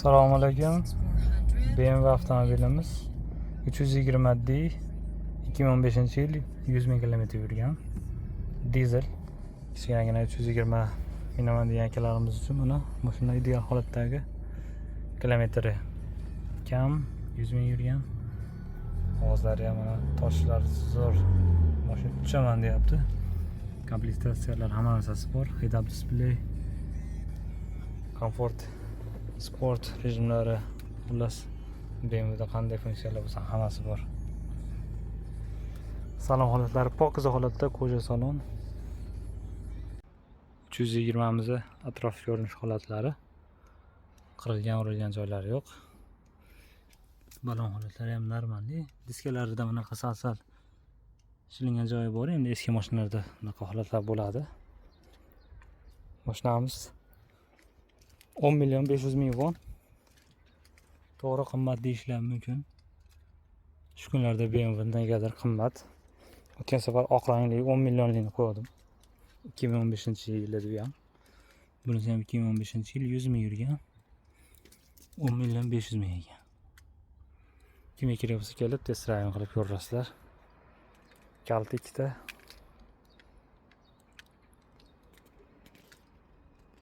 Assalomu alaykum. BMW avtomobilimiz 320D 2015-yil 100 ming kilometr yurgan. Dizel. Kichkinagina 320 minaman degan akalarimiz uchun mana mashina ideal holatdagi, kilometri kam, 100 ming yurgan. Ovozlari ham mana toshlar zo'r. Mashina uchaman deyapti. Komplektatsiyalar hamma narsasi bor. Head-up display, komfort, sport rejimlari, xullas BMWda qanday funksiyalar bo'lsa hammasi bor. Salon holatlari pokiza holatda, koja salon. 320 mizni atrof ko'rinish holatlari. Qirilgan, urilgan joylari yo'q. Balon holatlari ham normalniy. Diskalarida bunaqa sal shilingan joyi bor. Endi eski mashinalarda bunaqa holatlar bo'ladi. Mashinamiz 10.500.000 won. To'g'ri qimmat deyishlar mumkin. Shu kunlarda BMW negadir qimmat. O'tgan safar oq rangli 10 millionlikni qo'ydim. 2015-yilda bu ham. Bunisi ham 2015-yil 100 ming yurgan. 10.500.000 ekan. Kimga kerak bo'lsa kelib test drive qilib ko'rasizlar. Kalti ikkita